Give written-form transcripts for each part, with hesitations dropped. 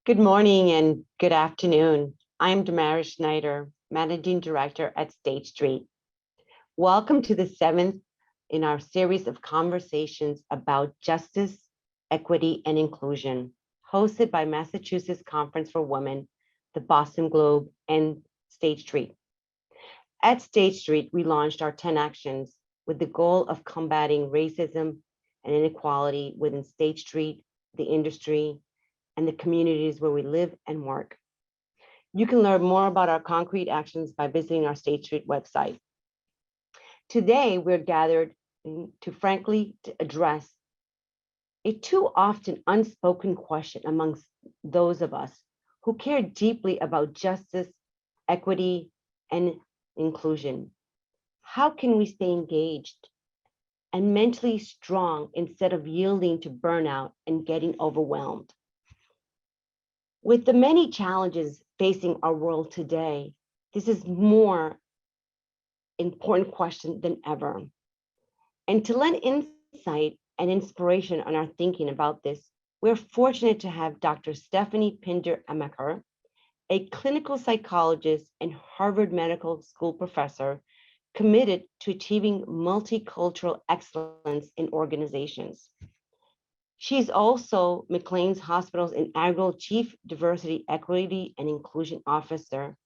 Good morning and good afternoon. I'm Damaris Schneider, Managing Director at State Street. Welcome to the seventh in our series of conversations about justice, equity, and inclusion, hosted by Massachusetts Conference for Women, the Boston Globe, and State Street. At State Street, we launched our 10 actions with the goal of combating racism and inequality within State Street, the industry, and the communities where we live and work. You can learn more about our concrete actions by visiting our State Street website. Today, we're gathered to frankly address a too often unspoken question amongst those of us who care deeply about justice, equity, and inclusion. How can we stay engaged and mentally strong instead of yielding to burnout and getting overwhelmed? With the many challenges facing our world today, this is more important question than ever. And to lend insight and inspiration on our thinking about this, we're fortunate to have Dr. Stephanie Pinder-Amaker, a clinical psychologist and Harvard Medical School professor committed to achieving multicultural excellence in organizations. She's also McLean's Hospital's inaugural Chief Diversity, Equity, and Inclusion Officer,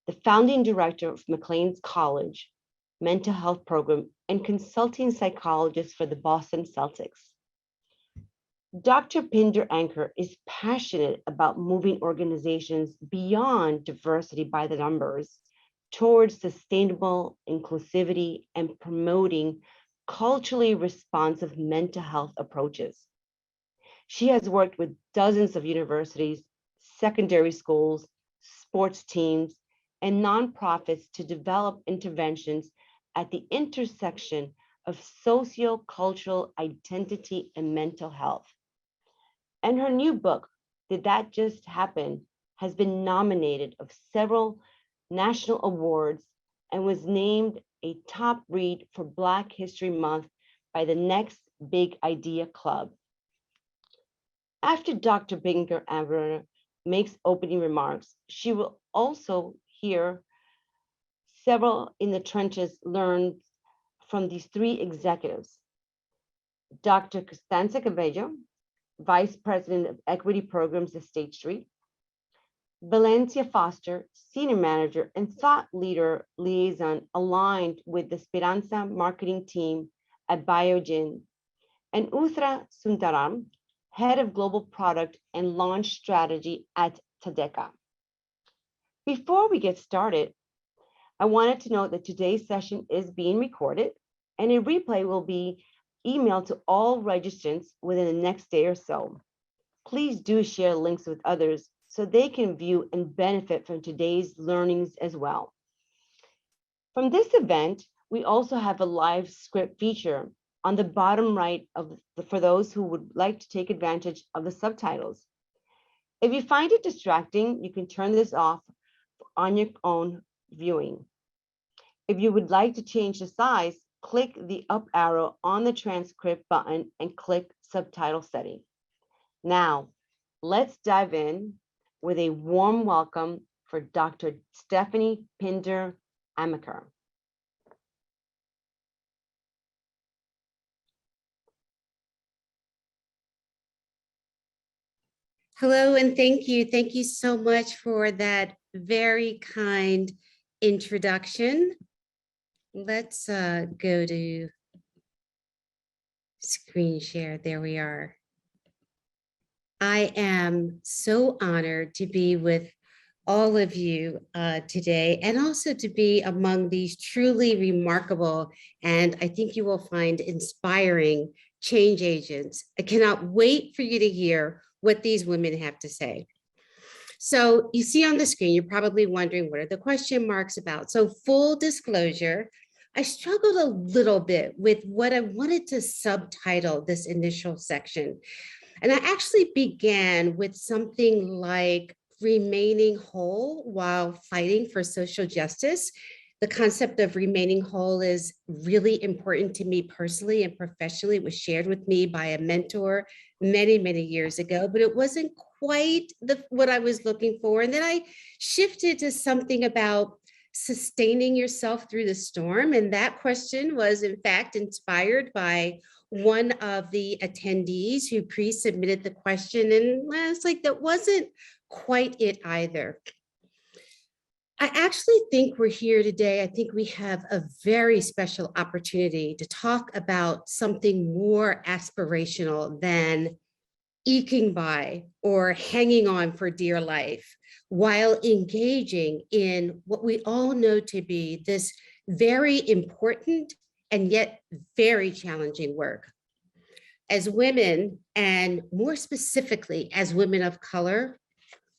the founding director of McLean's College Mental Health Program, and consulting psychologist for the Boston Celtics. Dr. Pinder-Amaker is passionate about moving organizations beyond diversity by the numbers towards sustainable inclusivity and promoting culturally responsive mental health approaches. She has worked with dozens of universities, secondary schools, sports teams, and nonprofits to develop interventions at the intersection of socio-cultural identity and mental health. And her new book, Did That Just Happen?, has been nominated of several national awards and was named a top read for Black History Month by the Next Big Idea Club. After Dr. Pinder-Amaker makes opening remarks, she will also hear several in the trenches learned from these three executives. Dr. Constanza Cabello, Vice President of Equity Programs at State Street, Valencia Foster, Senior Manager and Thought Leader Liaison aligned with the Speranza marketing team at Biogen, and Uthra Sundaram, Head of Global Product and Launch Strategy at Tadeka. Before we get started, I wanted to note that today's session is being recorded and a replay will be emailed to all registrants within the next day or so. Please do share links with others so they can view and benefit from today's learnings as well. From this event, we also have a live script feature on the bottom right for those who would like to take advantage of the subtitles. If you find it distracting, you can turn this off on your own viewing. If you would like to change the size, click the up arrow on the transcript button and click subtitle setting. Now, let's dive in with a warm welcome for Dr. Stephanie Pinder-Amaker. Hello, and thank you. Thank you so much for that very kind introduction. Let's go to screen share. There we are. I am so honored to be with all of you today, and also to be among these truly remarkable and I think you will find inspiring change agents. I cannot wait for you to hear what these women have to say. So you see on the screen, you're probably wondering, what are the question marks about? So full disclosure, I struggled a little bit with what I wanted to subtitle this initial section. And I actually began with something like remaining whole while fighting for social justice. The concept of remaining whole is really important to me personally and professionally. It was shared with me by a mentor many, many years ago, but it wasn't quite what I was looking for. And then I shifted to something about sustaining yourself through the storm. And that question was, in fact, inspired by one of the attendees who pre-submitted the question. And it's like, that wasn't quite it either. I actually think we're here today. I think we have a very special opportunity to talk about something more aspirational than eking by or hanging on for dear life, while engaging in what we all know to be this very important and yet very challenging work. As women, and more specifically as women of color,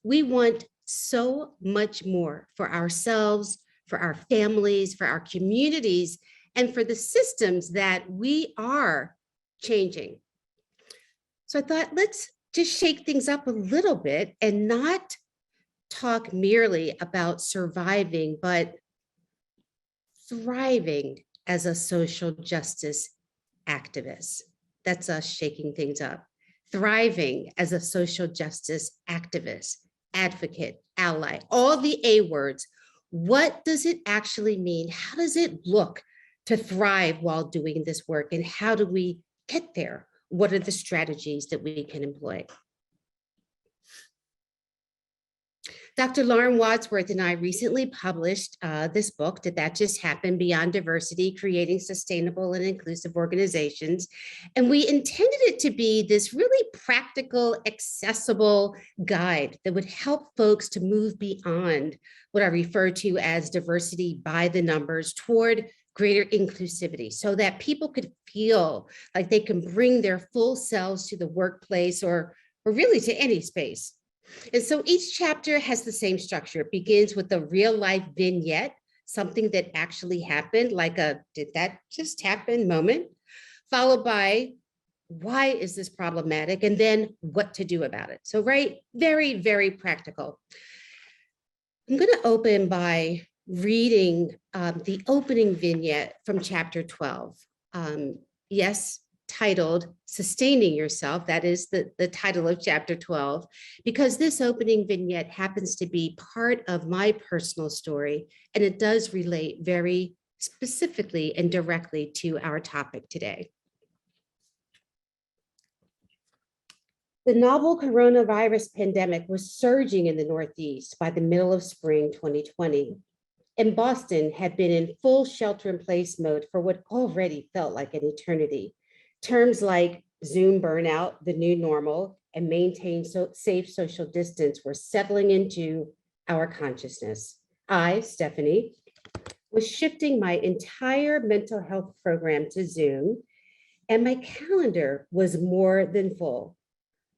we want so much more for ourselves, for our families, for our communities, and for the systems that we are changing. So I thought, let's just shake things up a little bit and not talk merely about surviving, but thriving as a social justice activist. That's us shaking things up. Thriving as a social justice activist, advocate, ally, all the A words. What does it actually mean? How does it look to thrive while doing this work? And how do we get there? What are the strategies that we can employ? Dr. Lauren Wadsworth and I recently published this book, Did That Just Happen? Beyond Diversity, Creating Sustainable and Inclusive Organizations. And we intended it to be this really practical, accessible guide that would help folks to move beyond what I refer to as diversity by the numbers toward greater inclusivity, so that people could feel like they can bring their full selves to the workplace or really to any space. And so each chapter has the same structure. It begins with a real life vignette, something that actually happened, like a "did that just happen" moment, followed by why is this problematic, and then what to do about it. So very, very practical. I'm going to open by reading the opening vignette from chapter 12. Yes, titled Sustaining Yourself. That is the title of chapter 12, because this opening vignette happens to be part of my personal story, and it does relate very specifically and directly to our topic today. The novel coronavirus pandemic was surging in the Northeast by the middle of spring 2020. And Boston had been in full shelter-in-place mode for what already felt like an eternity. Terms like Zoom burnout, the new normal, and maintain safe social distance were settling into our consciousness. I, Stephanie, was shifting my entire mental health program to Zoom, and my calendar was more than full,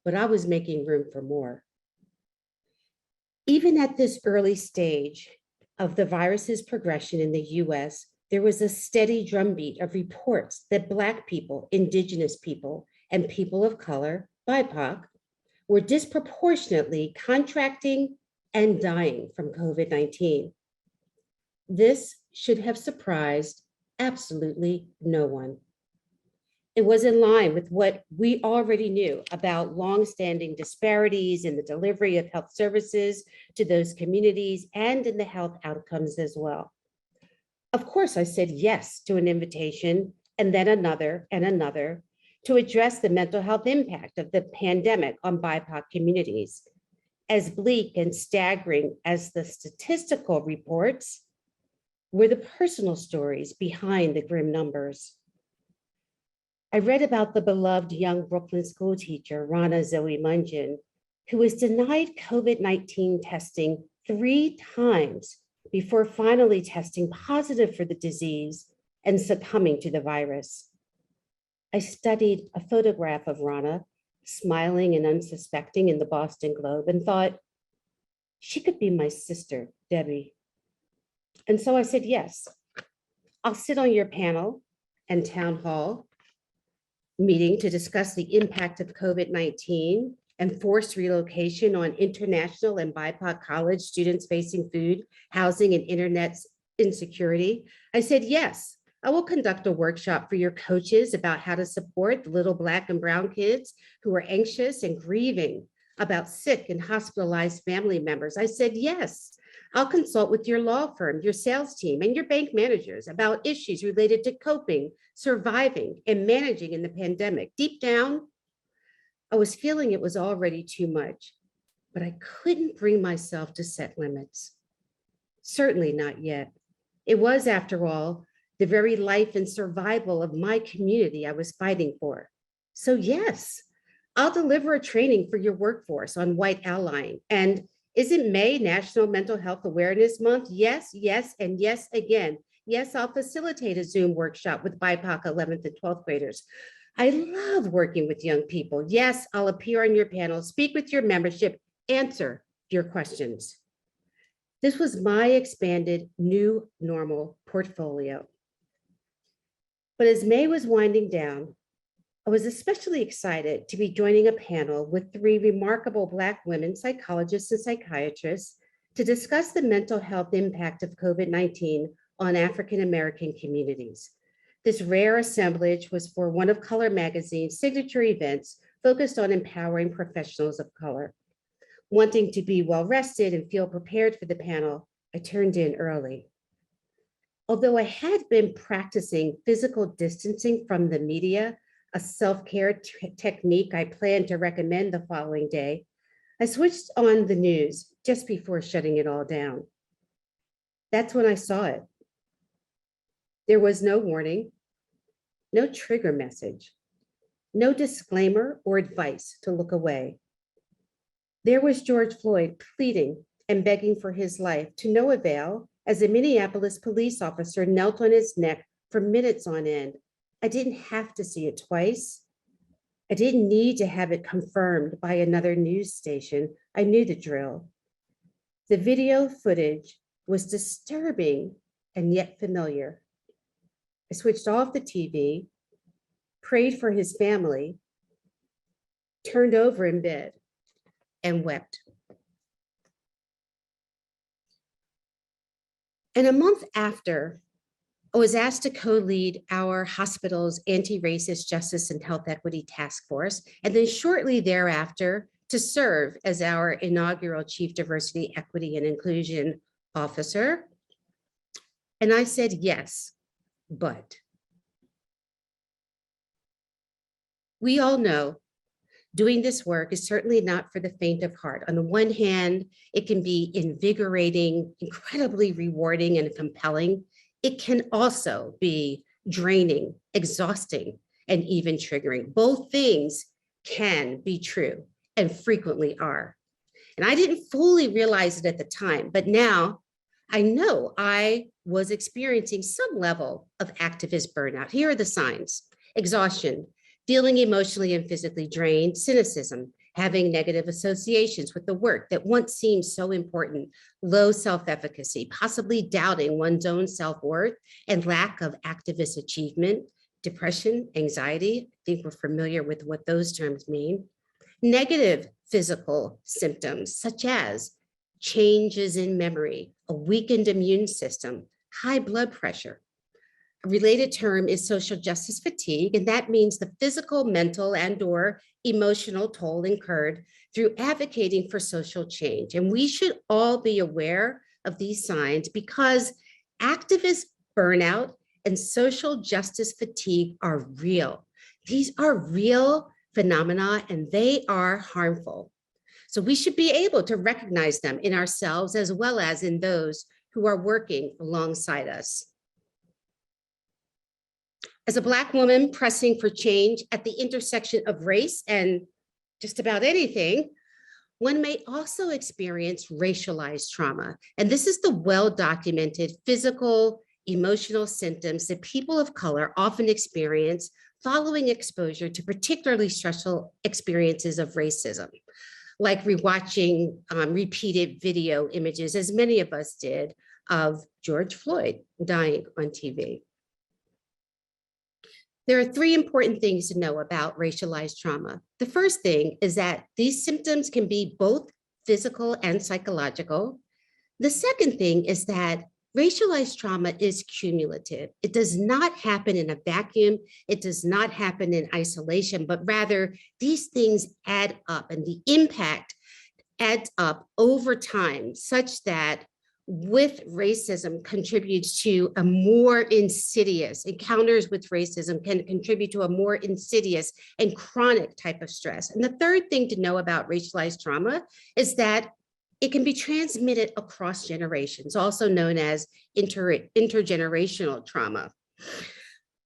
but I was making room for more. Even at this early stage of the virus's progression in the US, there was a steady drumbeat of reports that Black people, Indigenous people, and people of color, BIPOC, were disproportionately contracting and dying from COVID-19. This should have surprised absolutely no one. It was in line with what we already knew about longstanding disparities in the delivery of health services to those communities and in the health outcomes as well. Of course, I said yes to an invitation, and then another and another, to address the mental health impact of the pandemic on BIPOC communities. As bleak and staggering as the statistical reports were the personal stories behind the grim numbers. I read about the beloved young Brooklyn school teacher, Rana Zoe Mungeon, who was denied COVID-19 testing 3 times before finally testing positive for the disease and succumbing to the virus. I studied a photograph of Rana, smiling and unsuspecting, in the Boston Globe, and thought, she could be my sister, Debbie. And so I said, yes, I'll sit on your panel and town hall meeting to discuss the impact of COVID-19 and forced relocation on international and BIPOC college students facing food, housing, and internet insecurity. I said, yes, I will conduct a workshop for your coaches about how to support the little Black and brown kids who are anxious and grieving about sick and hospitalized family members. I said, yes, I'll consult with your law firm, your sales team, and your bank managers about issues related to coping, surviving, and managing in the pandemic. Deep down, I was feeling it was already too much, but I couldn't bring myself to set limits. Certainly not yet. It was, after all, the very life and survival of my community I was fighting for. So yes, I'll deliver a training for your workforce on white allying. And isn't May National Mental Health Awareness Month? Yes, yes, and yes again. Yes, I'll facilitate a Zoom workshop with BIPOC 11th and 12th graders. I love working with young people. Yes, I'll appear on your panel, speak with your membership, answer your questions. This was my expanded new normal portfolio. But as May was winding down, I was especially excited to be joining a panel with 3 remarkable Black women psychologists and psychiatrists to discuss the mental health impact of COVID-19 on African American communities. This rare assemblage was for one of Color Magazine's signature events focused on empowering professionals of color. Wanting to be well rested and feel prepared for the panel, I turned in early. Although I had been practicing physical distancing from the media, a self-care technique I plan to recommend the following day, I switched on the news just before shutting it all down. That's when I saw it. There was no warning, no trigger message, no disclaimer or advice to look away. There was George Floyd pleading and begging for his life to no avail as a Minneapolis police officer knelt on his neck for minutes on end. I didn't have to see it twice. I didn't need to have it confirmed by another news station. I knew the drill. The video footage was disturbing and yet familiar. I switched off the TV, prayed for his family, turned over in bed, and wept. And a month after, I was asked to co-lead our hospital's anti-racist justice and health equity task force, and then shortly thereafter to serve as our inaugural Chief Diversity, Equity, and Inclusion Officer. And I said, yes, but we all know doing this work is certainly not for the faint of heart. On the one hand, it can be invigorating, incredibly rewarding and compelling. It can also be draining, exhausting, and even triggering. Both things can be true and frequently are. And I didn't fully realize it at the time, but now I know I was experiencing some level of activist burnout. Here are the signs: exhaustion, feeling emotionally and physically drained, cynicism, having negative associations with the work that once seemed so important, low self-efficacy, possibly doubting one's own self-worth, and lack of activist achievement, depression, anxiety. I think we're familiar with what those terms mean. Negative physical symptoms, such as changes in memory, a weakened immune system, high blood pressure. A related term is social justice fatigue, and that means the physical, mental, and/or emotional toll incurred through advocating for social change. And we should all be aware of these signs because activist burnout and social justice fatigue are real. These are real phenomena and they are harmful. So we should be able to recognize them in ourselves as well as in those who are working alongside us. As a Black woman pressing for change at the intersection of race and just about anything, one may also experience racialized trauma. And this is the well-documented physical, emotional symptoms that people of color often experience following exposure to particularly stressful experiences of racism, like rewatching repeated video images, as many of us did, of George Floyd dying on TV. There are 3 important things to know about racialized trauma. The first thing is that these symptoms can be both physical and psychological. The second thing is that racialized trauma is cumulative. It does not happen in a vacuum. It does not happen in isolation, but rather these things add up, and the impact adds up over time, such that with racism contributes to a more insidious, encounters with racism can contribute to a more insidious and chronic type of stress. And the third thing to know about racialized trauma is that it can be transmitted across generations, also known as intergenerational trauma,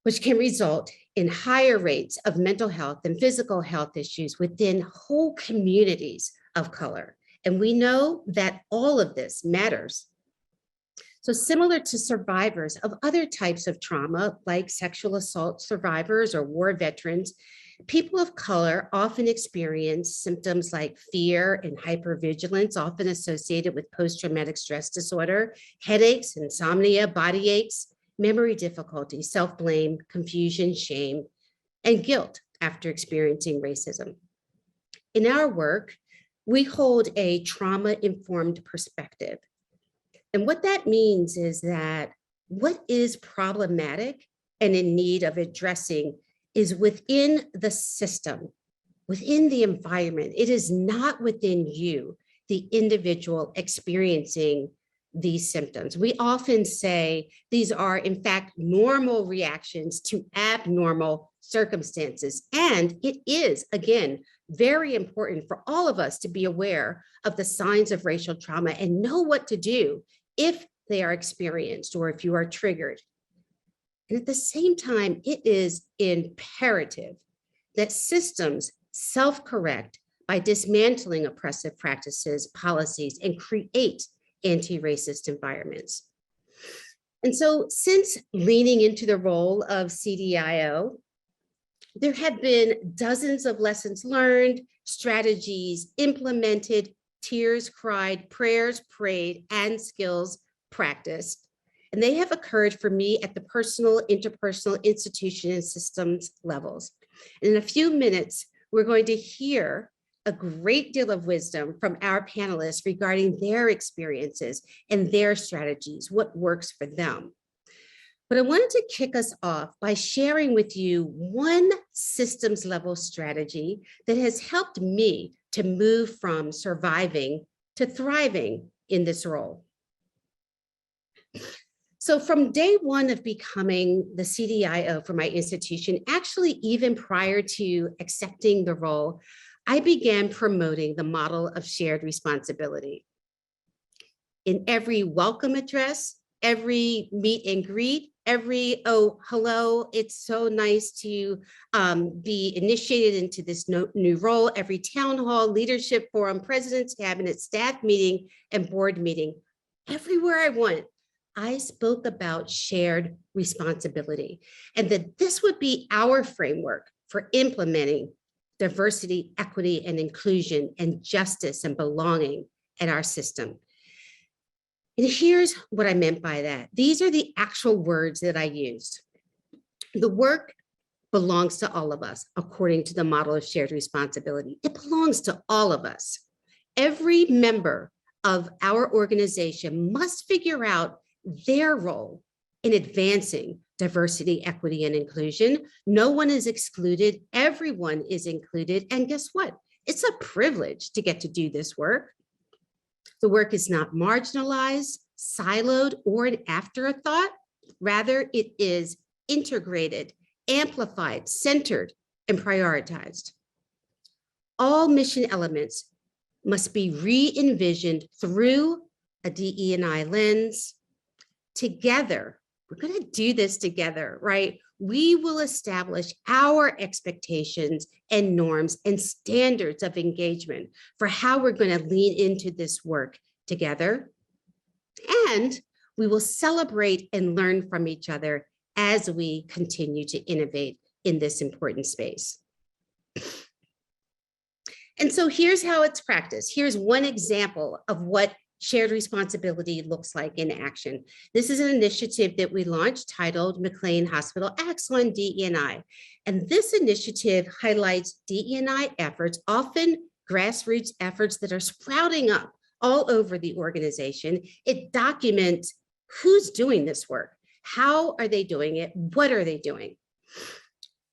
which can result in higher rates of mental health and physical health issues within whole communities of color. And we know that all of this matters. So similar to survivors of other types of trauma, like sexual assault survivors or war veterans, people of color often experience symptoms like fear and hypervigilance, often associated with post-traumatic stress disorder, headaches, insomnia, body aches, memory difficulty, self-blame, confusion, shame, and guilt after experiencing racism. In our work, we hold a trauma-informed perspective. And what that means is that what is problematic and in need of addressing is within the system, within the environment. It is not within you, the individual experiencing these symptoms. We often say these are, in fact, normal reactions to abnormal circumstances. And it is, again, very important for all of us to be aware of the signs of racial trauma and know what to do if they are experienced or if you are triggered. And at the same time, it is imperative that systems self-correct by dismantling oppressive practices, policies, and create anti-racist environments. And so since leaning into the role of CDIO, there have been dozens of lessons learned, strategies implemented, tears cried, prayers prayed, and skills practiced. And they have occurred for me at the personal, interpersonal, institution, and systems levels. And in a few minutes, we're going to hear a great deal of wisdom from our panelists regarding their experiences and their strategies, what works for them. But I wanted to kick us off by sharing with you one systems level strategy that has helped me to move from surviving to thriving in this role. So from day one of becoming the CDIO for my institution, actually even prior to accepting the role, I began promoting the model of shared responsibility. In every welcome address, every meet and greet, every, oh, hello, it's so nice to be initiated into this new role, every town hall, leadership forum, president's cabinet, staff meeting, and board meeting, everywhere I went, I spoke about shared responsibility and that this would be our framework for implementing diversity, equity, and inclusion, and justice and belonging in our system. And here's what I meant by that. These are the actual words that I used. The work belongs to all of us, according to the model of shared responsibility. It belongs to all of us. Every member of our organization must figure out their role in advancing diversity, equity, and inclusion. No one is excluded, everyone is included. And guess what? It's a privilege to get to do this work. The work is not marginalized, siloed, or an afterthought. Rather, it is integrated, amplified, centered, and prioritized. All mission elements must be re-envisioned through a DE&I lens. Together, we're going to do this together, right? We will establish our expectations and norms and standards of engagement for how we're going to lean into this work together. And we will celebrate and learn from each other as we continue to innovate in this important space. And so here's how it's practiced. Here's one example of what shared responsibility looks like in action. This is an initiative that we launched titled McLean Hospital Acts on DE&I. And this initiative highlights DE&I efforts, often grassroots efforts that are sprouting up all over the organization. It documents who's doing this work? How are they doing it? What are they doing?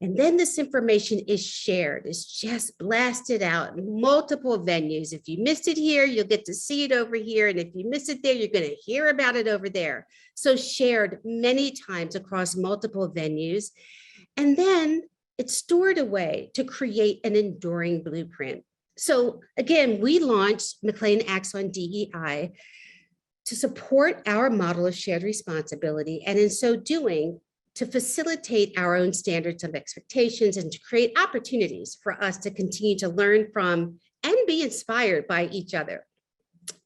And then this information is shared, it's just blasted out in multiple venues. If you missed it here, you'll get to see it over here. And if you miss it there, you're going to hear about it over there. So shared many times across multiple venues. And then it's stored away to create an enduring blueprint. So again, we launched McLean Acts on DEI to support our model of shared responsibility. And in so doing, to facilitate our own standards of expectations and to create opportunities for us to continue to learn from and be inspired by each other.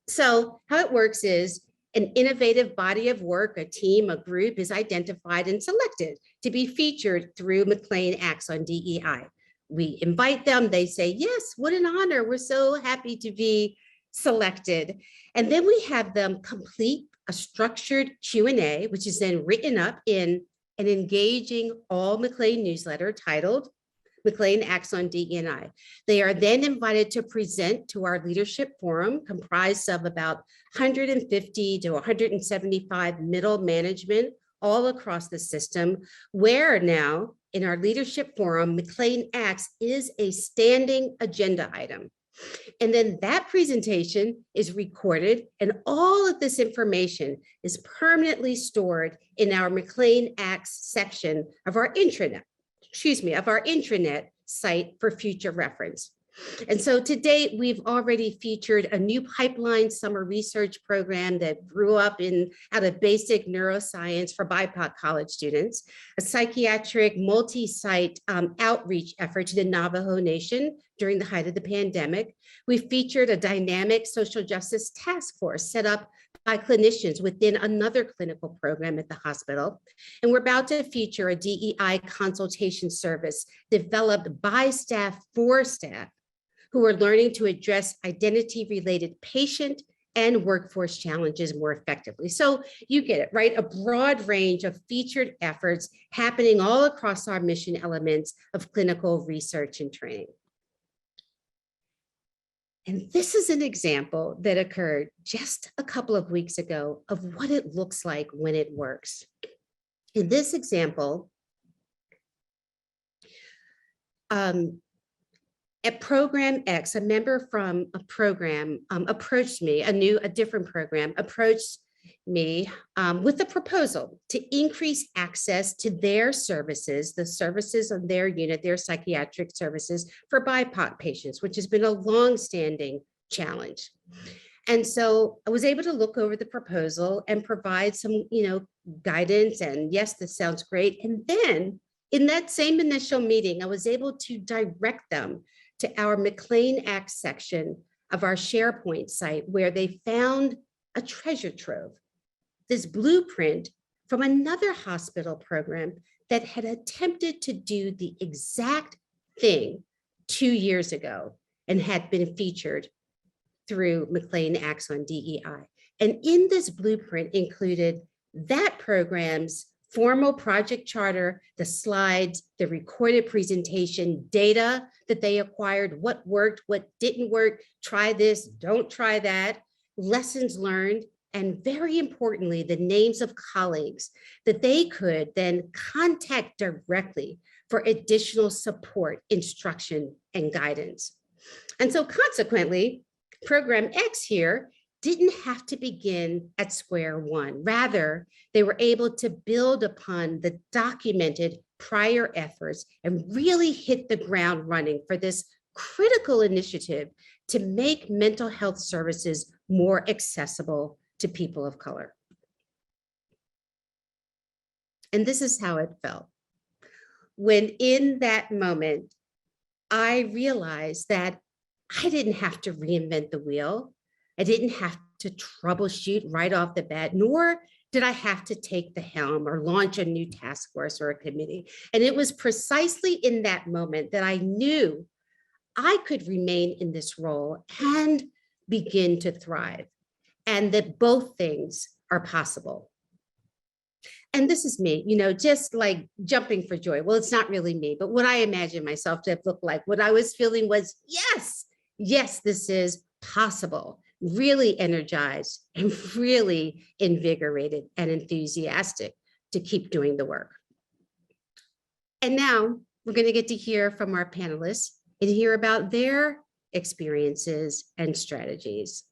So how it works is an innovative body of work, a team, a group is identified and selected to be featured through McLean Acts on DEI. We invite them, they say, yes, what an honor. We're so happy to be selected. And then we have them complete a structured Q&A, which is then written up in an engaging all McLean newsletter titled McLean Acts on DE&I. They are then invited to present to our leadership forum comprised of about 150 to 175 middle management all across the system, where now in our leadership forum, McLean Acts is a standing agenda item. And then that presentation is recorded and all of this information is permanently stored in our McLean Acts section of our intranet, site for future reference. And so to date, we've already featured a new pipeline summer research program that grew up out of basic neuroscience for BIPOC college students, a psychiatric multi-site outreach effort to the Navajo Nation during the height of the pandemic. We featured a dynamic social justice task force set up by clinicians within another clinical program at the hospital. And we're about to feature a DEI consultation service developed by staff for staff who are learning to address identity-related patient and workforce challenges more effectively. So you get it, right? A broad range of featured efforts happening all across our mission elements of clinical research and training. And this is an example that occurred just a couple of weeks ago of what it looks like when it works. In this example, at Program X, a member from a program approached me, a different program approached me with a proposal to increase access to their services, the services of their unit, their psychiatric services for BIPOC patients, which has been a longstanding challenge. And so I was able to look over the proposal and provide some, guidance and yes, this sounds great. And then in that same initial meeting, I was able to direct them to our McLean Acts section of our SharePoint site, where they found a treasure trove, this blueprint from another hospital program that had attempted to do the exact thing 2 years ago and had been featured through McLean Acts on DEI. And in this blueprint included that program's formal project charter, the slides, the recorded presentation, data that they acquired, what worked, what didn't work, try this, don't try that, lessons learned, and very importantly, the names of colleagues that they could then contact directly for additional support, instruction, and guidance. And so consequently, Program X here didn't have to begin at square one. Rather, they were able to build upon the documented prior efforts and really hit the ground running for this critical initiative to make mental health services more accessible to people of color. And this is how it felt. When in that moment, I realized that I didn't have to reinvent the wheel. I didn't have to troubleshoot right off the bat, nor did I have to take the helm or launch a new task force or a committee. And it was precisely in that moment that I knew I could remain in this role and begin to thrive, and that both things are possible. And this is me, just like jumping for joy. Well, it's not really me, but what I imagine myself to have looked like, what I was feeling was, yes, this is possible. really energized and really invigorated and enthusiastic to keep doing the work. And now we're going to get to hear from our panelists and hear about their experiences and strategies.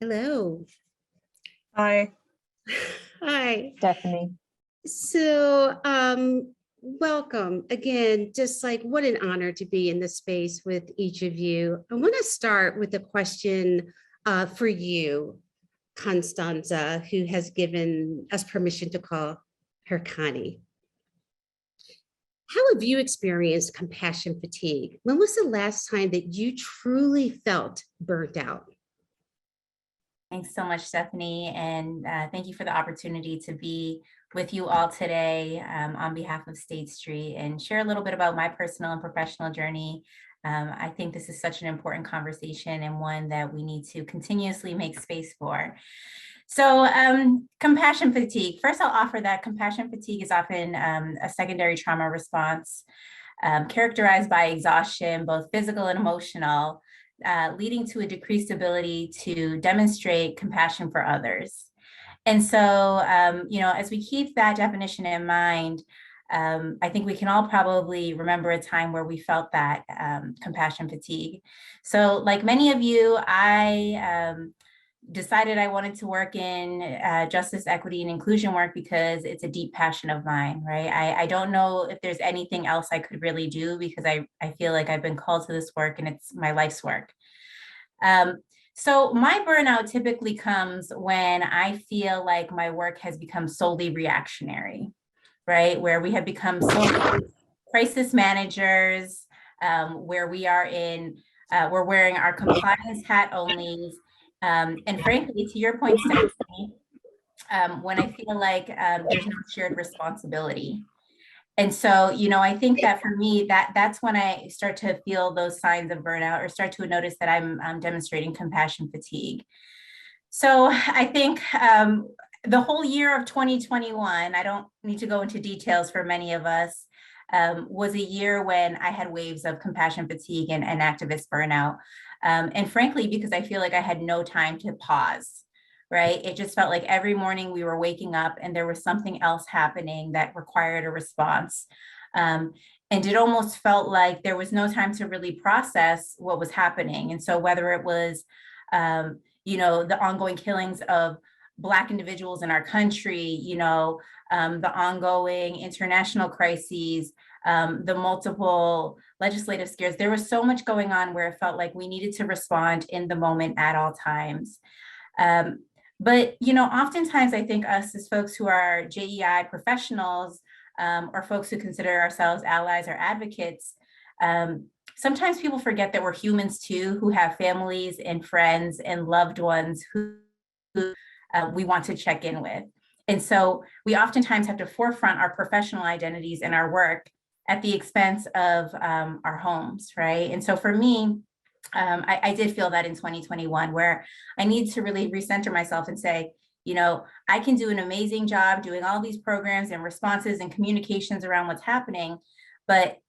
Hello. Hi. Hi. Stephanie. So, welcome again. Just like what an honor to be in this space with each of you. I want to start with a question for you, Constanza, who has given us permission to call her Connie. How have you experienced compassion fatigue? When was the last time that you truly felt burnt out? Thanks so much, Stephanie, and thank you for the opportunity to be with you all today on behalf of State Street and share a little bit about my personal and professional journey. I think this is such an important conversation and one that we need to continuously make space for. So compassion fatigue. First, I'll offer that compassion fatigue is often a secondary trauma response characterized by exhaustion, both physical and emotional, leading to a decreased ability to demonstrate compassion for others. And so, as we keep that definition in mind, I think we can all probably remember a time where we felt that compassion fatigue. So like many of you, I decided I wanted to work in justice, equity, and inclusion work because it's a deep passion of mine, right? I don't know if there's anything else I could really do because I feel like I've been called to this work and it's my life's work. So my burnout typically comes when I feel like my work has become solely reactionary, right? Where we have become so crisis managers, where we are we're wearing our compliance hat only. And frankly, to your point, Stephanie, when I feel like there's no shared responsibility. And so, I think that for me, that's when I start to feel those signs of burnout or start to notice that I'm demonstrating compassion fatigue. So I think the whole year of 2021, I don't need to go into details for many of us, was a year when I had waves of compassion fatigue and activist burnout. And frankly, because I feel like I had no time to pause, right? It just felt like every morning we were waking up and there was something else happening that required a response. And it almost felt like there was no time to really process what was happening. And so whether it was, the ongoing killings of Black individuals in our country, the ongoing international crises, the multiple legislative scares, there was so much going on where it felt like we needed to respond in the moment at all times. But, oftentimes I think us as folks who are JEI professionals or folks who consider ourselves allies or advocates, sometimes people forget that we're humans too, who have families and friends and loved ones who we want to check in with. And so we oftentimes have to forefront our professional identities and our work at the expense of our homes, right? And so for me, I did feel that in 2021, where I need to really recenter myself and say, I can do an amazing job doing all these programs and responses and communications around what's happening. But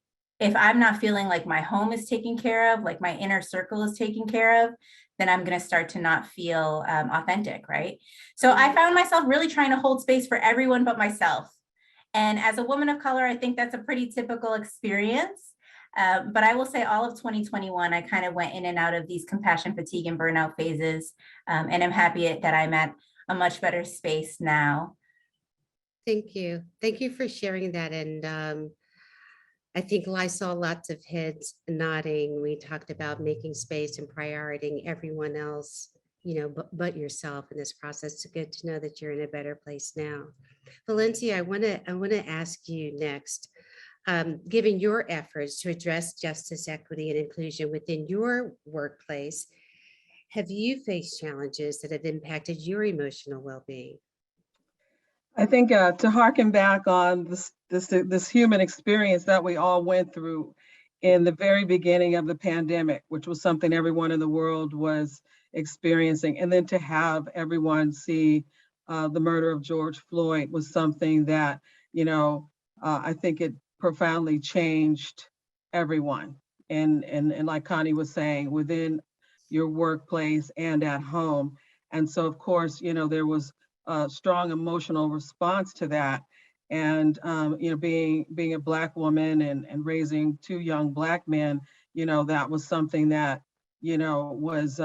if I'm not feeling like my home is taken care of, like my inner circle is taken care of, then I'm going to start to not feel authentic, right? So I found myself really trying to hold space for everyone but myself. And as a woman of color, I think that's a pretty typical experience. But I will say all of 2021, I kind of went in and out of these compassion fatigue and burnout phases. And I'm happy that I'm at a much better space now. Thank you. Thank you for sharing that. And I think I saw lots of heads nodding. We talked about making space and prioritizing everyone else, but yourself in this process. It's good to know that you're in a better place now. Valencia, I want to ask you next. Given your efforts to address justice, equity, and inclusion within your workplace, have you faced challenges that have impacted your emotional well-being? I think to harken back on this human experience that we all went through in the very beginning of the pandemic, which was something everyone in the world was experiencing, and then to have everyone see the murder of George Floyd was something that I think it profoundly changed everyone. And like Connie was saying, within your workplace and at home. And so, of course, there was a strong emotional response to that. And, being a Black woman and raising two young Black men, that was something that, was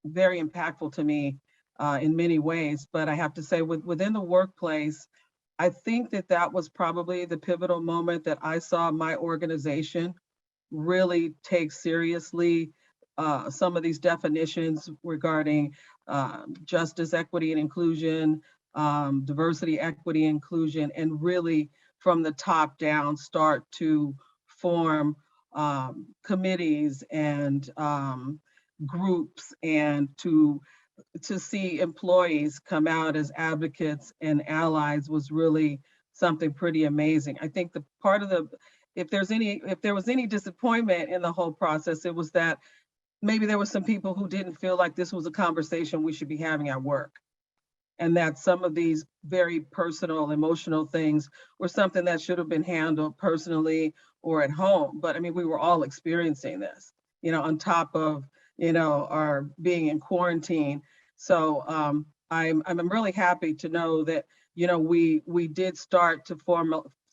very impactful to me in many ways. But I have to say, within the workplace, I think that was probably the pivotal moment that I saw my organization really take seriously some of these definitions regarding justice, equity, and inclusion, diversity, equity, inclusion, and really from the top down start to form committees and groups, and to see employees come out as advocates and allies was really something pretty amazing. I think the part of the, if there was any disappointment in the whole process, it was that maybe there were some people who didn't feel like this was a conversation we should be having at work. And that some of these very personal, emotional things were something that should have been handled personally or at home. But I mean, we were all experiencing this, on top of, our being in quarantine. So I'm really happy to know that, we did start to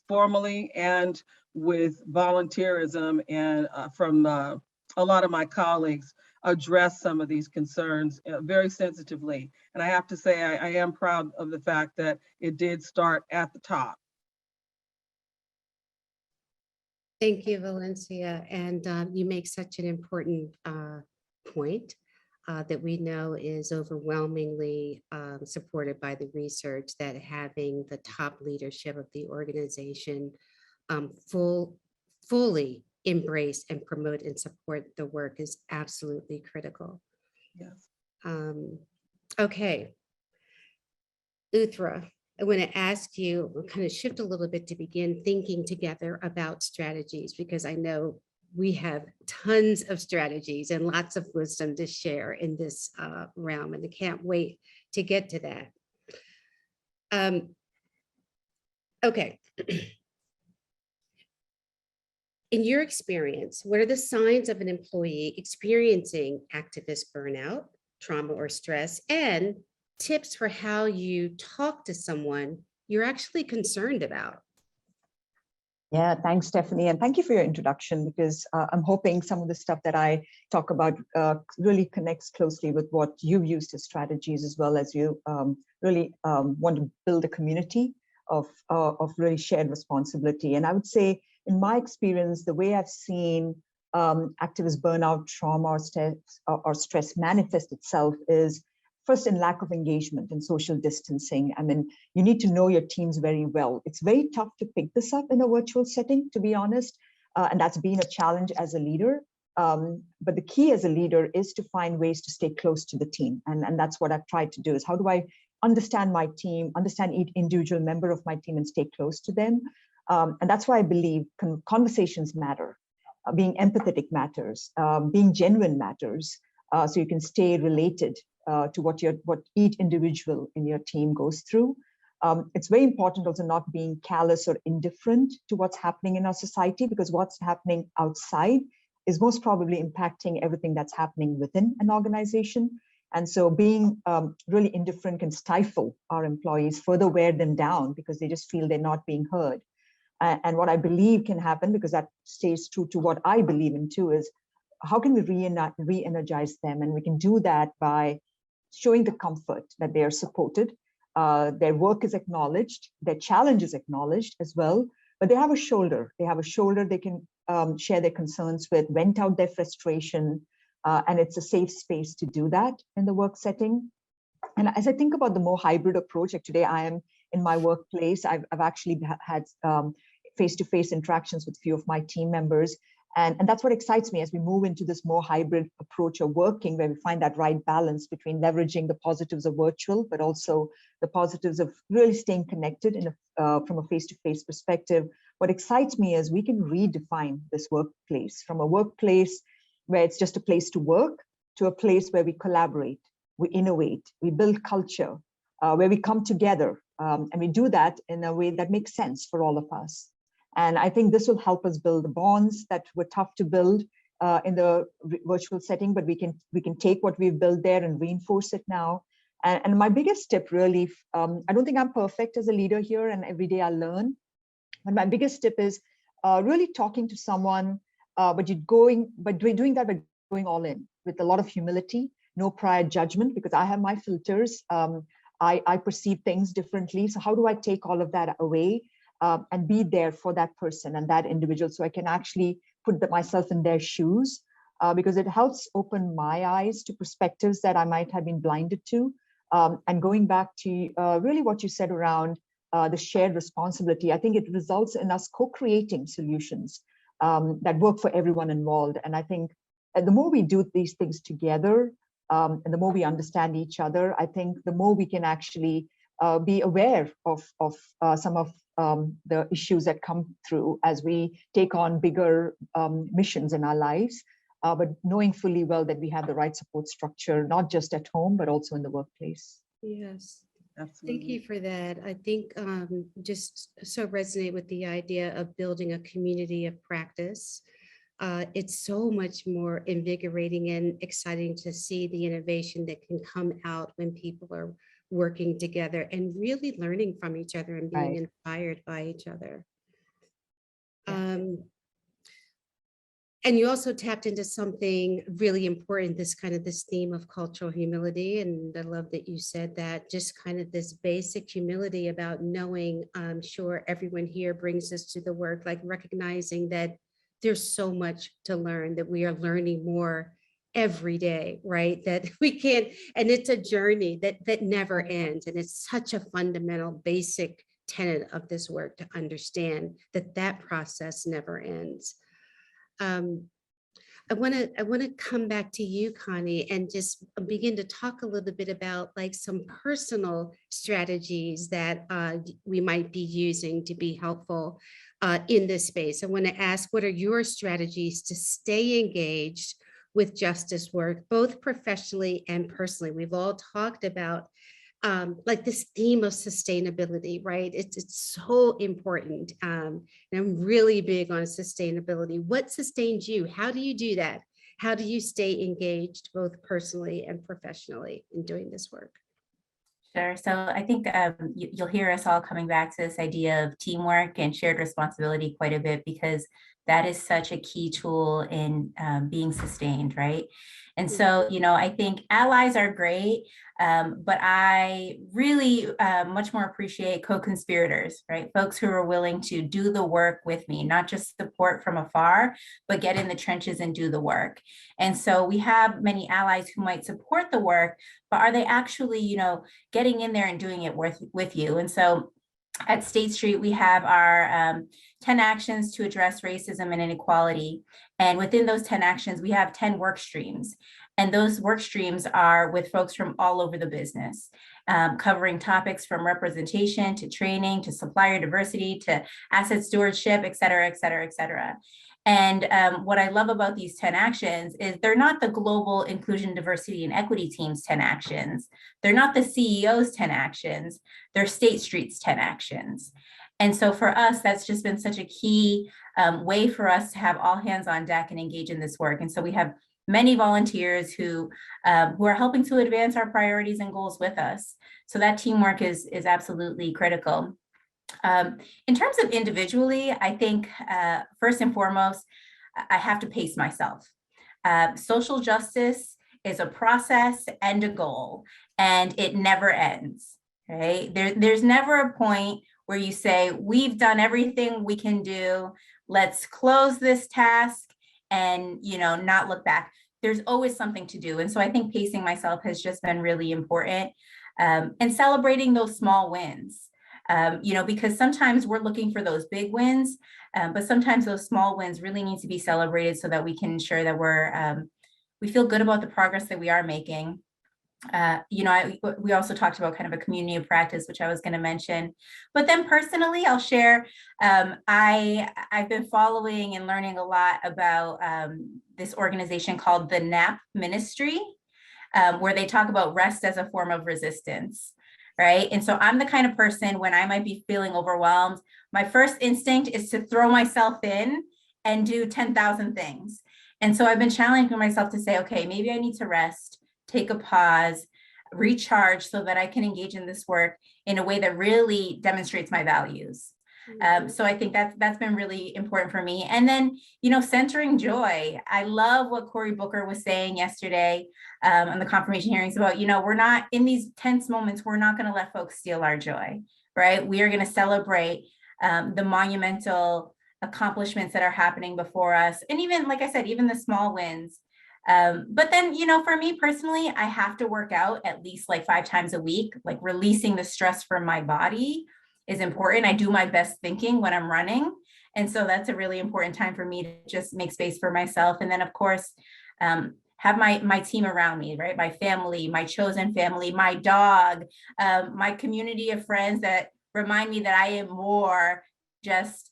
formally and with volunteerism and from a lot of my colleagues address some of these concerns very sensitively. And I have to say, I am proud of the fact that it did start at the top. Thank you, Valencia. And you make such an important point that we know is overwhelmingly supported by the research, that having the top leadership of the organization fully embrace and promote and support the work is absolutely critical. Yes. Okay. Uthra, I want to ask you, we'll kind of shift a little bit to begin thinking together about strategies, because I know we have tons of strategies and lots of wisdom to share in this realm, and I can't wait to get to that. Okay. In your experience, what are the signs of an employee experiencing activist burnout, trauma, or stress, and tips for how you talk to someone you're actually concerned about? Yeah, thanks, Stephanie. And thank you for your introduction, because I'm hoping some of the stuff that I talk about really connects closely with what you've used as strategies, as well as you really want to build a community of really shared responsibility. And I would say, in my experience, the way I've seen activist burnout, trauma, or stress manifest itself is first in lack of engagement and social distancing. I mean, you need to know your teams very well. It's very tough to pick this up in a virtual setting, to be honest, and that's been a challenge as a leader. But the key as a leader is to find ways to stay close to the team. And that's what I've tried to do, is how do I understand my team, understand each individual member of my team, and stay close to them. And that's why I believe conversations matter. Being empathetic matters, being genuine matters, so you can stay related to what each individual in your team goes through. It's very important also not being callous or indifferent to what's happening in our society, because what's happening outside is most probably impacting everything that's happening within an organization. And so being really indifferent can stifle our employees, further wear them down, because they just feel they're not being heard. And what I believe can happen, because that stays true to what I believe in too, is how can we re-energize them? And we can do that by showing the comfort that they are supported, their work is acknowledged, their challenge is acknowledged as well, but they have a shoulder. They have a shoulder they can share their concerns with, vent out their frustration, and it's a safe space to do that in the work setting. And as I think about the more hybrid approach, like today I am in my workplace, I've actually had face-to-face interactions with a few of my team members. And that's what excites me as we move into this more hybrid approach of working, where we find that right balance between leveraging the positives of virtual, but also the positives of really staying connected from a face-to-face perspective. What excites me is we can redefine this workplace from a workplace where it's just a place to work to a place where we collaborate, we innovate, we build culture, where we come together And we do that in a way that makes sense for all of us. And I think this will help us build the bonds that were tough to build in the virtual setting, but we can take what we've built there and reinforce it now. And my biggest tip really, I don't think I'm perfect as a leader here, and every day I learn. And my biggest tip is really talking to someone, but doing that by going all in with a lot of humility, no prior judgment, because I have my filters. I perceive things differently. So how do I take all of that away and be there for that person and that individual, so I can actually put myself in their shoes, because it helps open my eyes to perspectives that I might have been blinded to. And going back to really what you said around the shared responsibility, I think it results in us co-creating solutions that work for everyone involved. And I think the more we do these things together, and the more we understand each other, I think the more we can actually be aware of some of the issues that come through as we take on bigger missions in our lives, but knowing fully well that we have the right support structure, not just at home, but also in the workplace. Yes. Absolutely. Thank you for that. I think just so resonate with the idea of building a community of practice. It's so much more invigorating and exciting to see the innovation that can come out when people are working together and really learning from each other and being inspired by each other. And you also tapped into something really important, this theme of cultural humility. And I love that you said that, just kind of this basic humility about knowing, I'm sure everyone here brings this to the work, like recognizing that there's so much to learn, that we are learning more every day, right? That we can't, and it's a journey that never ends. And it's such a fundamental, basic tenet of this work to understand that process never ends. I want to come back to you, Connie, and just begin to talk a little bit about like some personal strategies that we might be using to be helpful in this space. I want to ask, what are your strategies to stay engaged with justice work, both professionally and personally? We've all talked about like this theme of sustainability, right? It's so important. And I'm really big on sustainability. What sustains you? How do you do that? How do you stay engaged both personally and professionally in doing this work? Sure. So I think you'll hear us all coming back to this idea of teamwork and shared responsibility quite a bit, because that is such a key tool in being sustained, right? And so, I think allies are great, but I really much more appreciate co-conspirators, right? Folks who are willing to do the work with me, not just support from afar, but get in the trenches and do the work. And so we have many allies who might support the work, but are they actually, getting in there and doing it with you? And so at State Street, we have our 10 actions to address racism and inequality. And within those 10 actions, we have 10 work streams. And those work streams are with folks from all over the business, covering topics from representation to training to supplier diversity to asset stewardship, et cetera, et cetera, et cetera. And what I love about these 10 actions is they're not the global inclusion, diversity, and equity team's 10 actions. They're not the CEO's 10 actions. They're State Street's 10 actions. And so for us, that's just been such a key way for us to have all hands on deck and engage in this work. And so we have many volunteers who are helping to advance our priorities and goals with us. So that teamwork is absolutely critical. In terms of individually, I think first and foremost, I have to pace myself. Social justice is a process and a goal, and it never ends, right? There's never a point where you say, we've done everything we can do, let's close this task and, not look back. There's always something to do. And so I think pacing myself has just been really important, and celebrating those small wins. Because sometimes we're looking for those big wins, but sometimes those small wins really need to be celebrated so that we can ensure that we feel good about the progress that we are making. We also talked about kind of a community of practice, which I was going to mention. But then personally, I'll share, I've been following and learning a lot about this organization called the NAP Ministry, where they talk about rest as a form of resistance. right? And so I'm the kind of person, when I might be feeling overwhelmed, my first instinct is to throw myself in and do 10,000 things. And so I've been challenging myself to say, okay, maybe I need to rest, take a pause, recharge so that I can engage in this work in a way that really demonstrates my values. So I think that's been really important for me. And then, centering joy. I love what Cory Booker was saying yesterday on the confirmation hearings about, we're not in these tense moments, we're not going to let folks steal our joy, right? We are going to celebrate the monumental accomplishments that are happening before us. And even, like I said, even the small wins. But then, for me personally, I have to work out at least like 5 times a week, like releasing the stress from my body is important. I do my best thinking when I'm running. And so that's a really important time for me to just make space for myself. And then, of course, have my team around me, right? My family, my chosen family, my dog, my community of friends that remind me that I am more just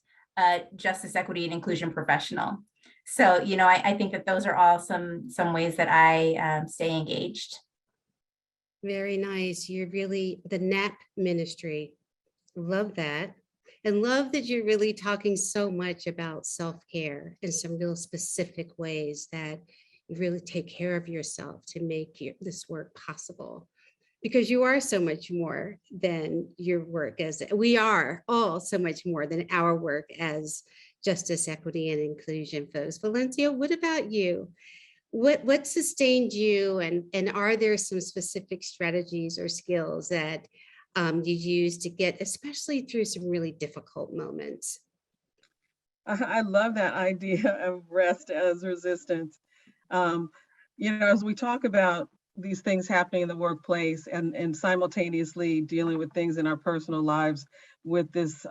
justice, equity, and inclusion professional. So, I think that those are all some ways that I stay engaged. Very nice. You're really the NAP ministry. Love that. And love that you're really talking so much about self-care in some real specific ways that you really take care of yourself to make this work possible. Because you are so much more than your work, as we are all so much more than our work as justice, equity, and inclusion folks. Valencia, what about you? What sustained you, and are there some specific strategies or skills that you use to get, especially through some really difficult moments? I love that idea of rest as resistance. As we talk about these things happening in the workplace and simultaneously dealing with things in our personal lives with this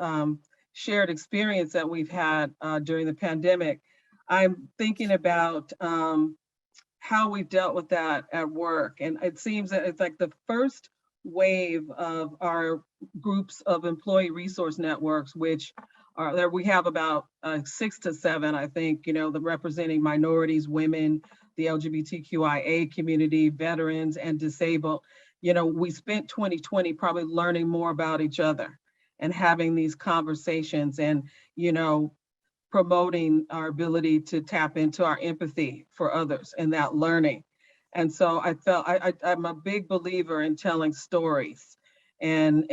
shared experience that we've had during the pandemic, I'm thinking about how we've dealt with that at work. And it seems that it's like the first wave of our groups of employee resource networks, which are there. We have about 6 to 7, I think, the representing minorities, women, the LGBTQIA community, veterans, and disabled. We spent 2020 probably learning more about each other and having these conversations and, promoting our ability to tap into our empathy for others and that learning. And so I felt I'm a big believer in telling stories, and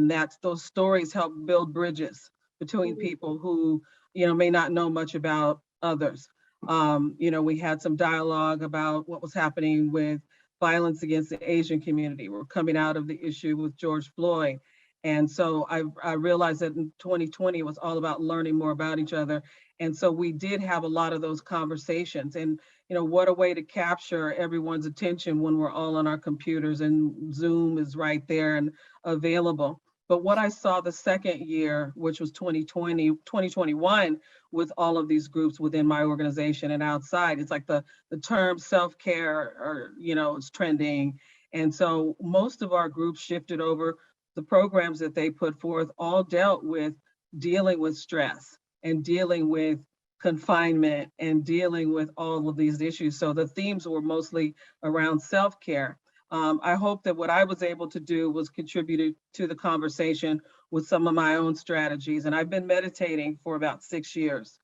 that's those stories help build bridges between people who may not know much about others. We had some dialogue about what was happening with violence against the Asian community. We're coming out of the issue with George Floyd. And so I realized that in 2020, it was all about learning more about each other. And so we did have a lot of those conversations. And, what a way to capture everyone's attention when we're all on our computers and Zoom is right there and available. But what I saw the second year, which was 2021, with all of these groups within my organization and outside, it's like the term self-care, is trending. And so most of our groups shifted over. The programs that they put forth all dealt with dealing with stress and dealing with confinement and dealing with all of these issues. So the themes were mostly around self-care. I hope that what I was able to do was contribute to the conversation with some of my own strategies. And I've been meditating for about 6 years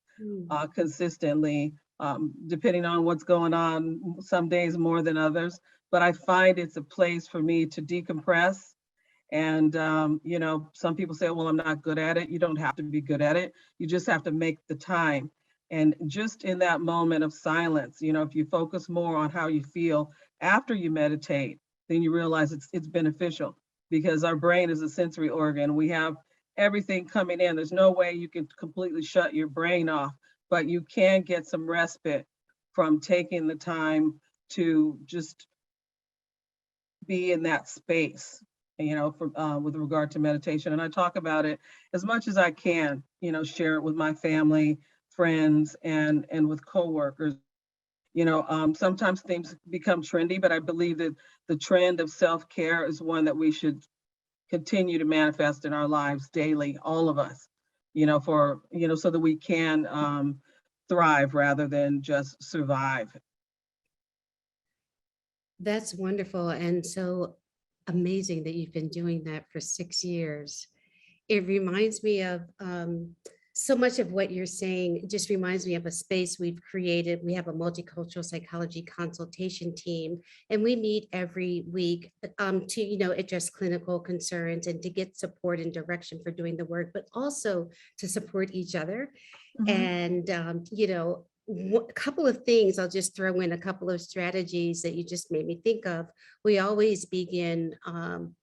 consistently, depending on what's going on, some days more than others. But I find it's a place for me to decompress. And, some people say, well, I'm not good at it. You don't have to be good at it. You just have to make the time. And just in that moment of silence, if you focus more on how you feel after you meditate, then you realize it's beneficial, because our brain is a sensory organ. We have everything coming in. There's no way you can completely shut your brain off, but you can get some respite from taking the time to just be in that space, with regard to meditation. And I talk about it as much as I can, share it with my family, friends, and with coworkers. Sometimes things become trendy, but I believe that the trend of self-care is one that we should continue to manifest in our lives daily, all of us, so that we can thrive rather than just survive. That's wonderful. And so amazing that you've been doing that for 6 years. It reminds me of so much of what you're saying. It just reminds me of a space we've created. We have a multicultural psychology consultation team, and we meet every week to address clinical concerns and to get support and direction for doing the work, but also to support each other. And a couple of things, I'll just throw in a couple of strategies that you just made me think of. We always begin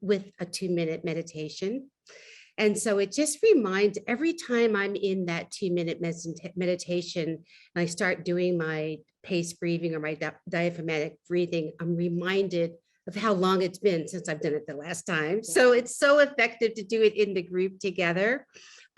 with a 2-minute meditation. And so it just reminds, every time I'm in that 2-minute meditation and I start doing my paced breathing or my diaphragmatic breathing, I'm reminded of how long it's been since I've done it the last time. So it's so effective to do it in the group together.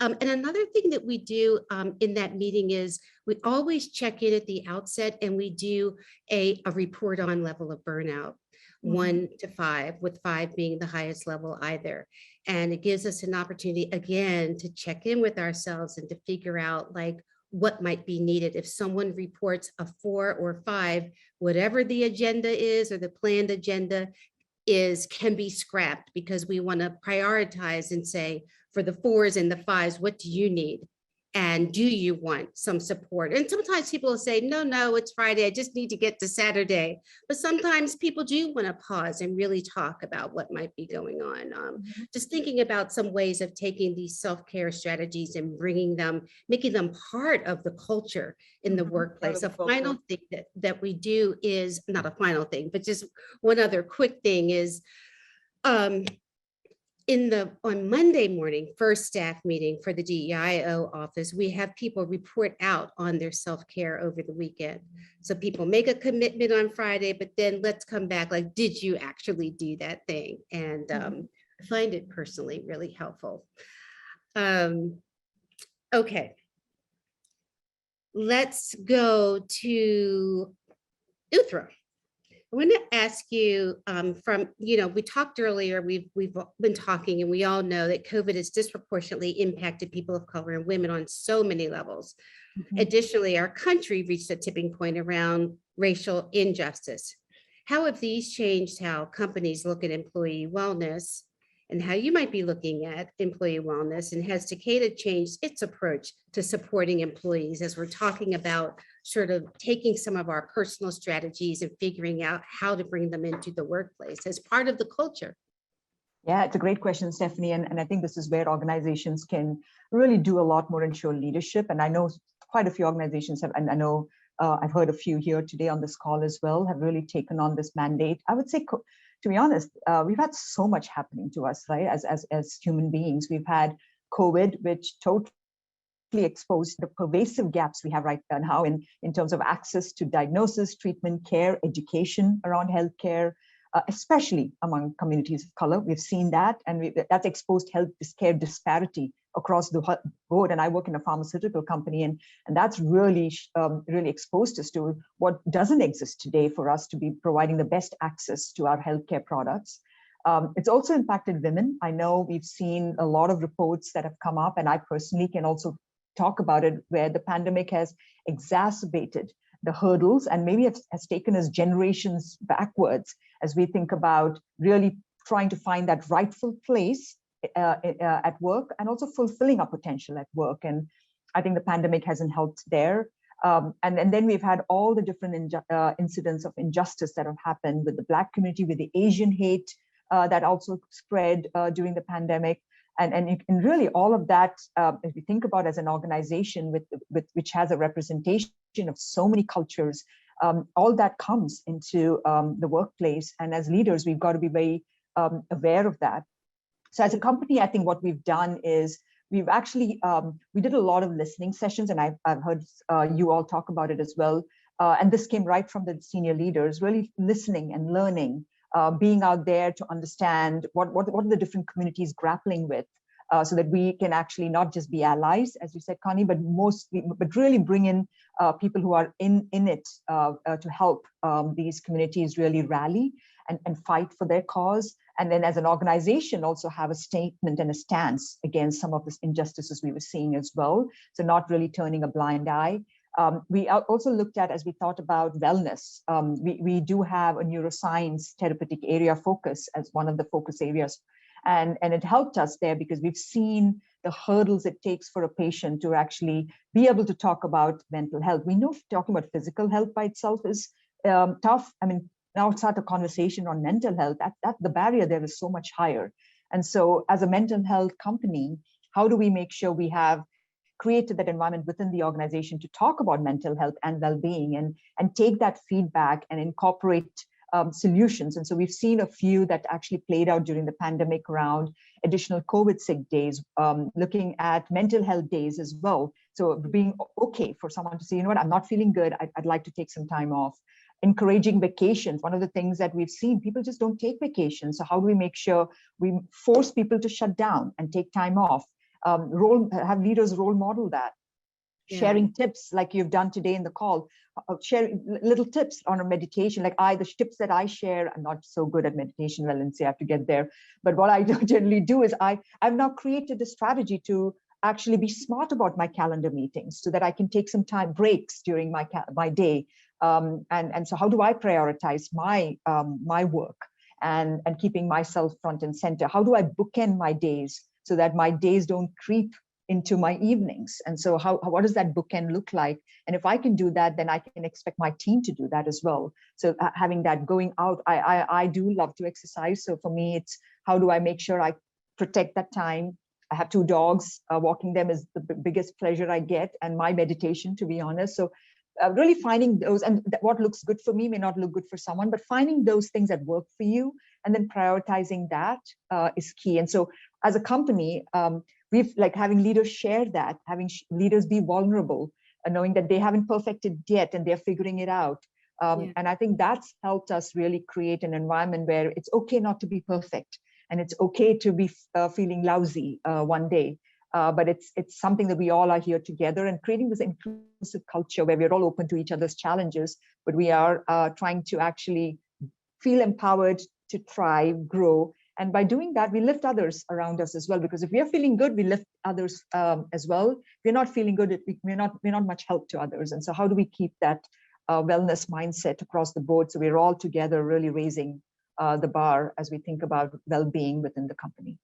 And another thing that we do in that meeting is we always check in at the outset, and we do a report on level of burnout, 1 to 5, with 5 being the highest level either. And it gives us an opportunity again to check in with ourselves and to figure out like what might be needed. If someone reports a 4 or 5, whatever the agenda is or the planned agenda is, can be scrapped, because we want to prioritize and say, for the 4s and the 5s, what do you need? And do you want some support? And sometimes people will say, no, it's Friday, I just need to get to Saturday. But sometimes people do want to pause and really talk about what might be going on. Just thinking about some ways of taking these self-care strategies and bringing them, making them part of the culture in the workplace. A final thing that we do is, not a final thing, but just one other quick thing is, on Monday morning, first staff meeting for the DEIO office, we have people report out on their self-care over the weekend. So people make a commitment on Friday, but then let's come back like, did you actually do that thing? And I find it personally really helpful. Okay, let's go to Uthra. I want to ask you we talked earlier, we've been talking, and we all know that COVID has disproportionately impacted people of color and women on so many levels. Additionally, our country reached a tipping point around racial injustice. How have these changed how companies look at employee wellness and how you might be looking at employee wellness? And has Takeda changed its approach to supporting employees as we're talking about sort of taking some of our personal strategies and figuring out how to bring them into the workplace as part of the culture? Yeah, it's a great question, Stephanie. And I think this is where organizations can really do a lot more and show leadership. And I know quite a few organizations have, and I know I've heard a few here today on this call as well, have really taken on this mandate. I would say, to be honest, we've had so much happening to us, right? As human beings, we've had COVID, which totally exposed the pervasive gaps we have right now in terms of access to diagnosis, treatment, care, education around healthcare, especially among communities of color. We've seen that, and that's exposed health care disparity across the board. And I work in a pharmaceutical company, and that's really exposed us to what doesn't exist today for us to be providing the best access to our healthcare products. It's also impacted women. I know we've seen a lot of reports that have come up, and I personally can also talk about it, where the pandemic has exacerbated the hurdles and maybe has taken us generations backwards as we think about really trying to find that rightful place at work and also fulfilling our potential at work. And I think the pandemic hasn't helped there. And then we've had all the different incidents of injustice that have happened with the Black community, with the Asian hate that also spread during the pandemic. And really all of that, if we think about as an organization which has a representation of so many cultures, all that comes into the workplace. And as leaders, we've got to be very aware of that. So as a company, I think what we've done is we've actually, we did a lot of listening sessions, and I've heard you all talk about it as well. And this came right from the senior leaders, really listening and learning. Being out there to understand what are the different communities grappling with, so that we can actually not just be allies, as you said, Connie, but really bring in people who are in it to help these communities really rally and fight for their cause. And then as an organization, also have a statement and a stance against some of the injustices we were seeing as well. So not really turning a blind eye. We also looked at, as we thought about wellness, we do have a neuroscience therapeutic area focus as one of the focus areas. And it helped us there because we've seen the hurdles it takes for a patient to actually be able to talk about mental health. We know talking about physical health by itself is tough. I mean, now start a conversation on mental health, that the barrier there is so much higher. And so as a mental health company, how do we make sure we have created that environment within the organization to talk about mental health and well-being and take that feedback and incorporate solutions? And so we've seen a few that actually played out during the pandemic around additional COVID sick days, looking at mental health days as well. So being okay for someone to say, you know what, I'm not feeling good, I'd like to take some time off. Encouraging vacations. One of the things that we've seen, people just don't take vacations. So how do we make sure we force people to shut down and take time off? Have leaders role model that. Yeah. Sharing tips like you've done today in the call, sharing little tips on a meditation. Like the tips that I share, I'm not so good at meditation, Valencia, I have to get there. But what I generally do is I've now created a strategy to actually be smart about my calendar meetings so that I can take some time breaks during my day. And so how do I prioritize my work and keeping myself front and center? How do I bookend my days so that my days don't creep into my evenings? And so what does that bookend look like? And if I can do that, then I can expect my team to do that as well. So having that going out, I do love to exercise. So for me, it's how do I make sure I protect that time? I have 2 dogs. Walking them is the biggest pleasure I get, and my meditation, to be honest. So really finding those, and what looks good for me may not look good for someone, but finding those things that work for you and then prioritizing that is key. And so as a company, we've like having leaders share that, having leaders be vulnerable, knowing that they haven't perfected yet and they're figuring it out. And I think that's helped us really create an environment where it's okay not to be perfect, and it's okay to be feeling lousy one day. But it's something that we all are here together and creating this inclusive culture where we're all open to each other's challenges, but we are trying to actually feel empowered to thrive, grow. And by doing that, we lift others around us as well, because if we are feeling good, we lift others as well. If we're not feeling good, we're not much help to others. And so how do we keep that wellness mindset across the board so we're all together really raising the bar as we think about well-being within the company?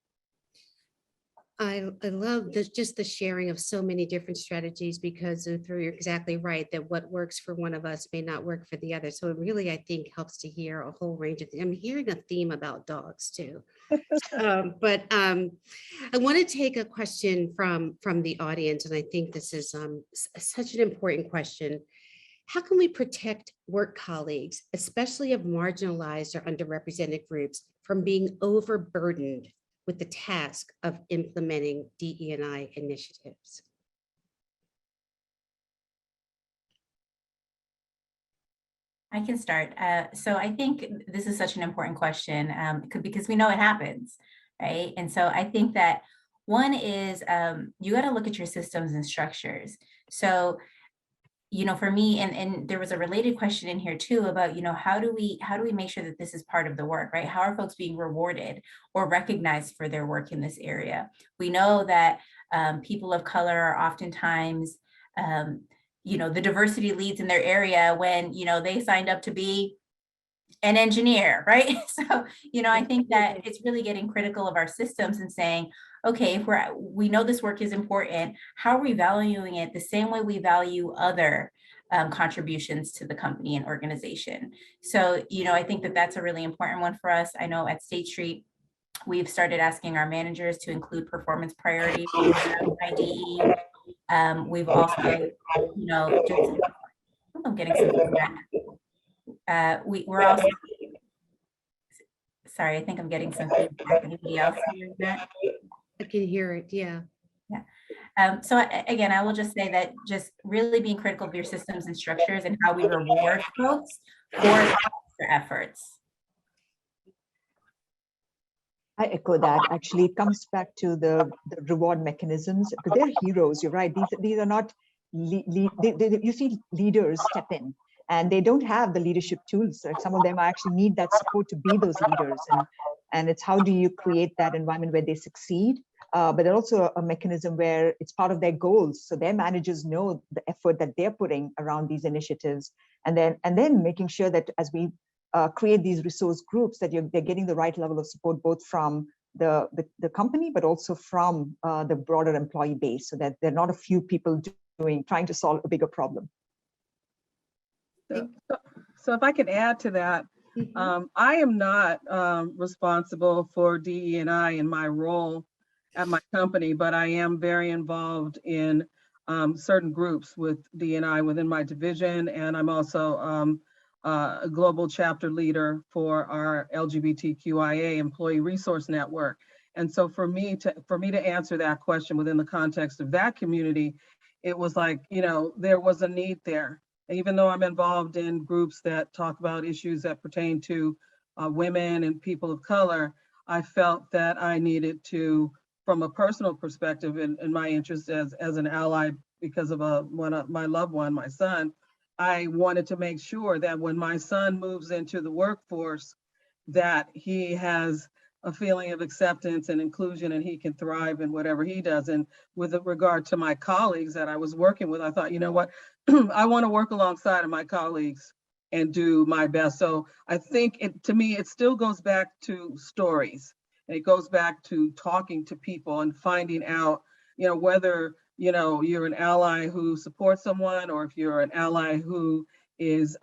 I love just the sharing of so many different strategies, because Uthra, you're exactly right that what works for one of us may not work for the other. So it really, I think, helps to hear a whole range of things. I'm hearing a theme about dogs too. But I want to take a question from the audience, and I think this is such an important question. How can we protect work colleagues, especially of marginalized or underrepresented groups, from being overburdened with the task of implementing DE&I initiatives? I can start. So I think this is such an important question because we know it happens, right? And so I think that one is you got to look at your systems and structures. So, you know, for me, and there was a related question in here too about, you know, how do we make sure that this is part of the work, right? How are folks being rewarded or recognized for their work in this area? We know that people of color are oftentimes, you know, the diversity leads in their area when, you know, they signed up to be an engineer, right? So, you know, I think that it's really getting critical of our systems and saying, okay, if we know this work is important, how are we valuing it the same way we value other contributions to the company and organization? So, you know, I think that that's a really important one for us. I know at State Street, we've started asking our managers to include performance priorities in IDE. We've also, you know, I'm getting some feedback. We're also, sorry, I think I'm getting some feedback. Anybody else hearing that? I can hear it, yeah. Yeah. So again, I will just say that just really being critical of your systems and structures and how we reward folks for their efforts. I echo that. Actually, it comes back to the reward mechanisms, because they're heroes. You're right. These are not, you see leaders step in and they don't have the leadership tools. Like some of them actually need that support to be those leaders. And it's how do you create that environment where they succeed but they're also a mechanism where it's part of their goals. So their managers know the effort that they're putting around these initiatives, and then making sure that as we create these resource groups, that they're getting the right level of support, both from the company, but also from the broader employee base, so that they're not a few people trying to solve a bigger problem. So if I could add to that, I am not responsible for DE&I in my role at my company, but I am very involved in certain groups with DE&I within my division, and I'm also a global chapter leader for our LGBTQIA employee resource network. And so for me to answer that question within the context of that community, it was like, there was a need there. Even though I'm involved in groups that talk about issues that pertain to women and people of color, I felt that I needed to, from a personal perspective and my interest as an ally because of my loved one, my son, I wanted to make sure that when my son moves into the workforce, that he has a feeling of acceptance and inclusion, and he can thrive in whatever he does. And with regard to my colleagues that I was working with, I thought, you know what, I want to work alongside of my colleagues and do my best. So I think to me, it still goes back to stories. And it goes back to talking to people and finding out, whether, you're an ally who supports someone, or if you're an ally who is,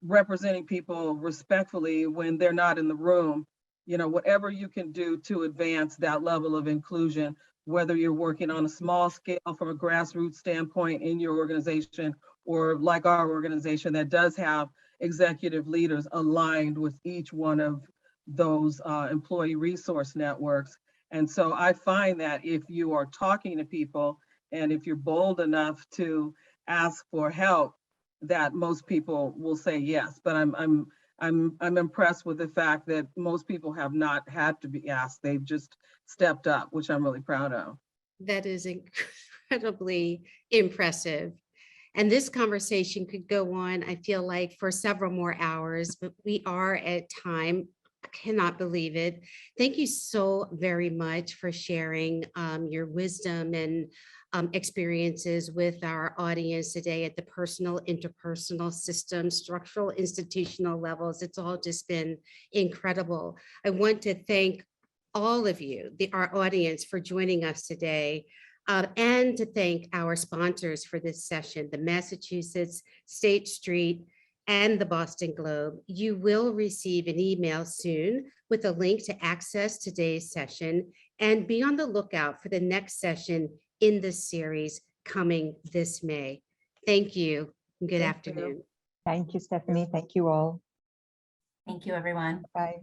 representing people respectfully when they're not in the room. Whatever you can do to advance that level of inclusion, whether you're working on a small scale from a grassroots standpoint in your organization, or like our organization that does have executive leaders aligned with each one of those employee resource networks. And so I find that if you are talking to people and if you're bold enough to ask for help, that most people will say yes. But I'm impressed with the fact that most people have not had to be asked. They've just stepped up, which I'm really proud of. That is incredibly impressive. And this conversation could go on, I feel like, for several more hours, but we are at time. I cannot believe it. Thank you so very much for sharing your wisdom and experiences with our audience today at the personal, interpersonal, system, structural, institutional levels. It's all just been incredible. I want to thank all of you, our audience, for joining us today. And to thank our sponsors for this session, the Massachusetts, State Street, and the Boston Globe. You will receive an email soon with a link to access today's session, and be on the lookout for the next session in this series coming this May. Thank you. And good afternoon. Thank you, Stephanie. Thank you all. Thank you, everyone. Bye.